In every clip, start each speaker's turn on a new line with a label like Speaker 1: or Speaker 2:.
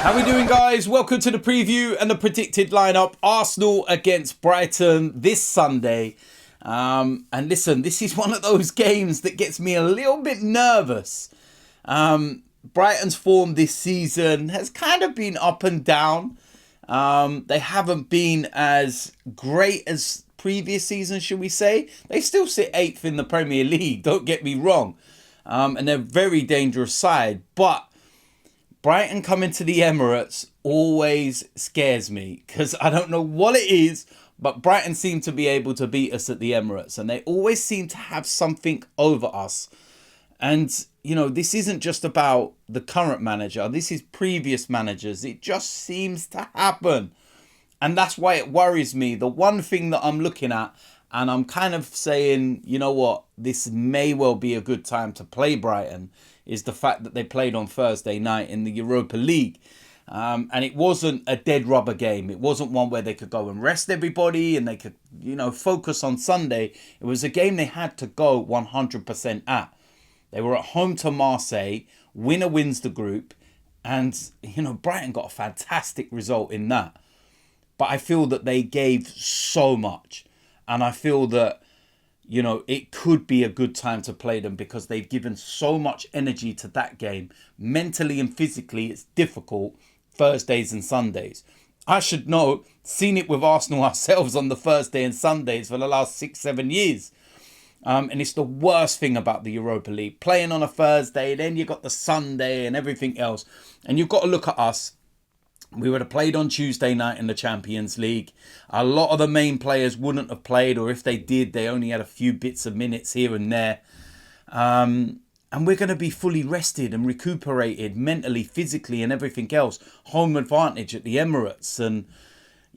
Speaker 1: How we doing, guys? Welcome to the preview and the predicted lineup. Arsenal against Brighton this Sunday. And listen, this is one of those games that gets me a little bit nervous. Brighton's form this season has kind of been up and down. They haven't been as great as previous seasons, should we say. They still sit 8th in the Premier League, don't get me wrong. And they're a very dangerous side. But Brighton coming to the Emirates always scares me because I don't know what it is, but Brighton seem to be able to beat us at the Emirates and they always seem to have something over us. And, you know, this isn't just about the current manager. This is previous managers. It just seems to happen. And that's why it worries me. The one thing that I'm looking at and I'm kind of saying, you know what, this may well be a good time to play Brighton is the fact that they played on Thursday night in the Europa League. And it wasn't a dead rubber game. It wasn't one where they could go and rest everybody and they could, you know, focus on Sunday. It was a game they had to go 100% at. They were at home to Marseille. Winner wins the group. And, you know, Brighton got a fantastic result in that. But I feel that they gave so much. And I feel that, you know, it could be a good time to play them because they've given so much energy to that game. Mentally and physically, it's difficult Thursdays and Sundays. I should know, seen it with Arsenal ourselves on the Thursday and Sundays for the last 6-7 years. And it's the worst thing about the Europa League. Playing on a Thursday, then you got the Sunday and everything else. And you've got to look at us. We would have played on Tuesday night in the Champions League. A lot of the main players wouldn't have played, or if they did, they only had a few bits of minutes here and there. And we're going to be fully rested and recuperated mentally, physically and everything else. Home advantage at the Emirates. And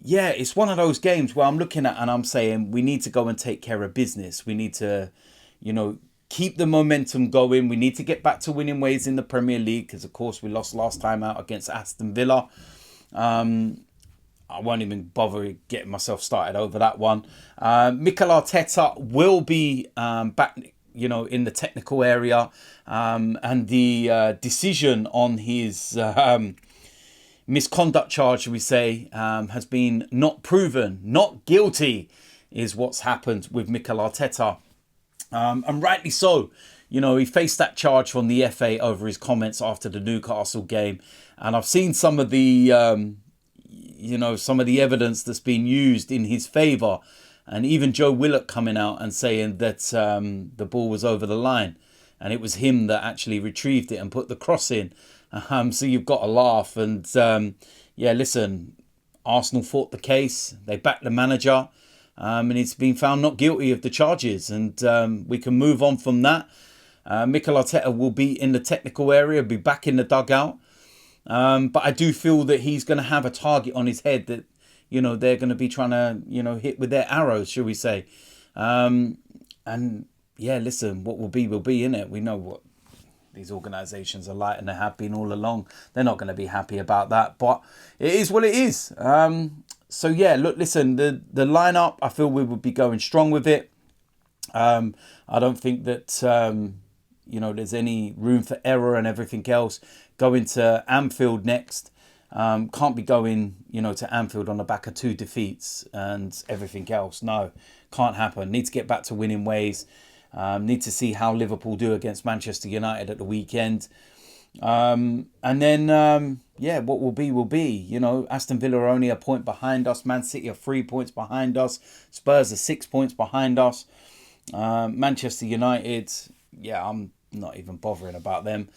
Speaker 1: yeah, it's one of those games where I'm looking at and I'm saying we need to go and take care of business. We need to, you know, keep the momentum going. We need to get back to winning ways in the Premier League because, of course, we lost last time out against Aston Villa. I won't even bother getting myself started over that one. Mikel Arteta will be back, you know, in the technical area. And the decision on his misconduct charge, we say, has been not proven. Not guilty is what's happened with Mikel Arteta. And rightly so. You know, he faced that charge from the FA over his comments after the Newcastle game. And I've seen some of the, you know, some of the evidence that's been used in his favour. And even Joe Willock coming out and saying that the ball was over the line. And it was him that actually retrieved it and put the cross in. So you've got to laugh. And yeah, listen, Arsenal fought the case. They backed the manager. And he's been found not guilty of the charges. And we can move on from that. Mikel Arteta will be in the technical area, be back in the dugout. But I do feel that he's going to have a target on his head that, you know, they're going to be trying to, you know, hit with their arrows, shall we say. And yeah, listen, what will be, innit? We know what these organisations are like and they have been all along. They're not going to be happy about that, but it is what it is. So yeah, look, listen, the lineup, I feel we would be going strong with it. I don't think that, you know, there's any room for error and everything else. Going to Anfield next. Can't be going, you know, to Anfield on the back of 2 defeats and everything else. No, can't happen. Need to get back to winning ways. Need to see how Liverpool do against Manchester United at the weekend. And then, yeah, what will be, will be. You know, Aston Villa are only a point behind us. Man City are 3 points behind us. Spurs are 6 points behind us. Manchester United, yeah, I'm not even bothering about them.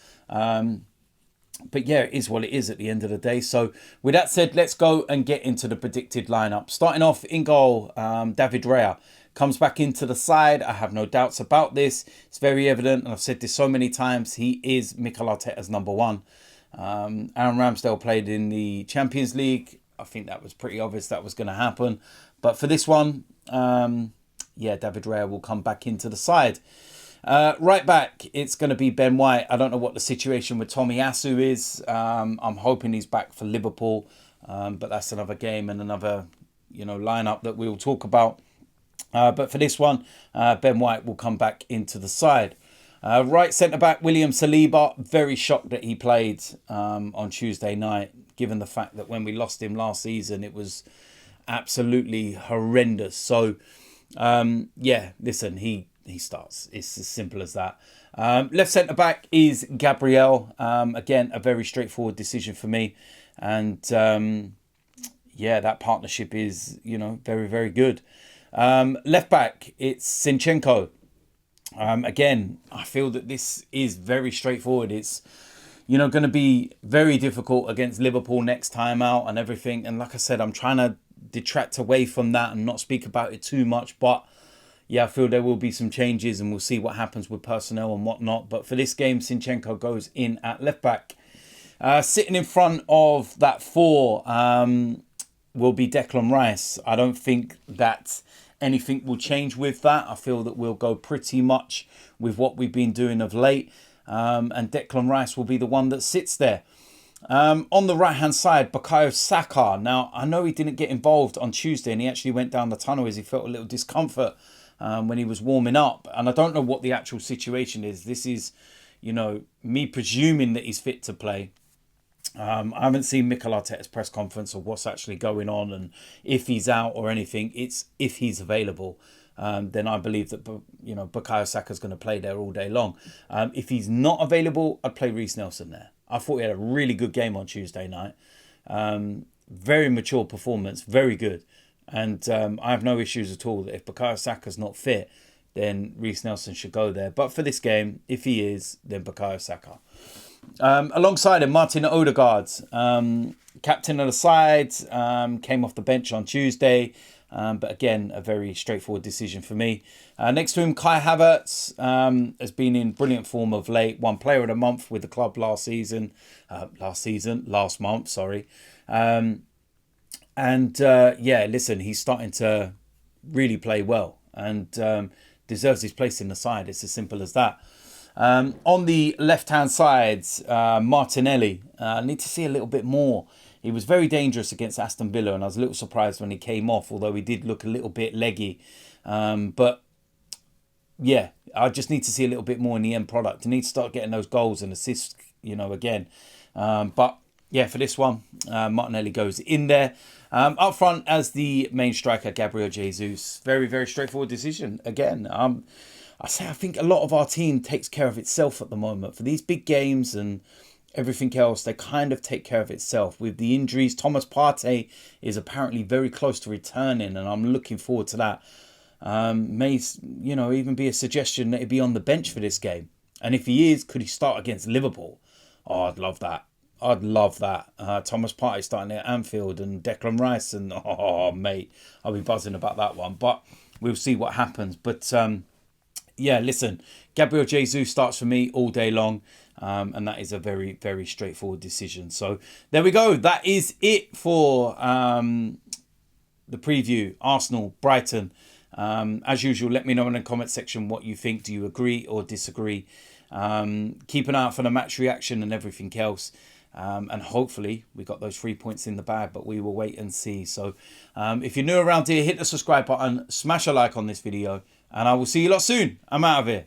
Speaker 1: But yeah, it is what it is at the end of the day. So with that said, let's go and get into the predicted lineup. Starting off in goal, David Raya comes back into the side. I have no doubts about this. It's very evident, and I've said this so many times, he is Mikel Arteta's number one. Aaron Ramsdale played in the Champions League. I think that was pretty obvious that was going to happen. But for this one, yeah, David Raya will come back into the side. Right back, it's going to be Ben White. I don't know what the situation with Tomiyasu is. I'm hoping he's back for Liverpool. But that's another game and another, you know, lineup that we'll talk about. But for this one, Ben White will come back into the side. Right centre-back William Saliba, very shocked that he played on Tuesday night, given the fact that when we lost him last season, it was absolutely horrendous. So, yeah, listen, he starts. It's as simple as that. Left centre-back is Gabriel. Again, a very straightforward decision for me. And, yeah, that partnership is, very, very good. Left back, it's Zinchenko. Again, I feel that this is very straightforward. It's, going to be very difficult against Liverpool next time out and everything. And like I said, I'm trying to detract away from that and not speak about it too much. But yeah, I feel there will be some changes and we'll see what happens with personnel and whatnot. But for this game, Zinchenko goes in at left back. Sitting in front of that four will be Declan Rice. I don't think that anything will change with that. I feel that we'll go pretty much with what we've been doing of late. And Declan Rice will be the one that sits there. On the right-hand side, Bukayo Saka. Now, I know he didn't get involved on Tuesday and he actually went down the tunnel as he felt a little discomfort when he was warming up. And I don't know what the actual situation is. This is, me presuming that he's fit to play. I haven't seen Mikel Arteta's press conference or what's actually going on and if he's out or anything. It's if he's available. Then I believe that, Bukayo Saka's going to play there all day long. If he's not available, I'd play Reiss Nelson there. I thought he had a really good game on Tuesday night. Very mature performance, very good. And I have no issues at all that if Bukayo Saka's not fit, then Reiss Nelson should go there. But for this game, if he is, then Bukayo Saka. Alongside him, Martin Odegaard, captain of the side, came off the bench on Tuesday. But again, a very straightforward decision for me. Next to him, Kai Havertz has been in brilliant form of late. Won Player of the Month with the club last month, sorry. Yeah, listen, he's starting to really play well and deserves his place in the side. It's as simple as that. On the left-hand side, Martinelli. I need to see a little bit more. He was very dangerous against Aston Villa, and I was a little surprised when he came off, although he did look a little bit leggy. But yeah, I just need to see a little bit more in the end product. I need to start getting those goals and assists, again. But yeah, for this one, Martinelli goes in there. Up front as the main striker, Gabriel Jesus. Very, very straightforward decision. Again, I think a lot of our team takes care of itself at the moment. For these big games and everything else, they kind of take care of itself. With the injuries, Thomas Partey is apparently very close to returning, and I'm looking forward to that. May, even be a suggestion that he'd be on the bench for this game. And if he is, could he start against Liverpool? Oh, I'd love that. I'd love that. Thomas Partey starting at Anfield and Declan Rice, and mate, I'll be buzzing about that one. But we'll see what happens. But yeah, listen, Gabriel Jesus starts for me all day long. And that is a very, very straightforward decision. So there we go. That is it for the preview. Arsenal, Brighton. As usual, let me know in the comment section what you think. Do you agree or disagree? Keep an eye out for the match reaction and everything else. And hopefully we got those 3 points in the bag, but we will wait and see. So if you're new around here, hit the subscribe button, smash a like on this video, and I will see you lot soon. I'm out of here.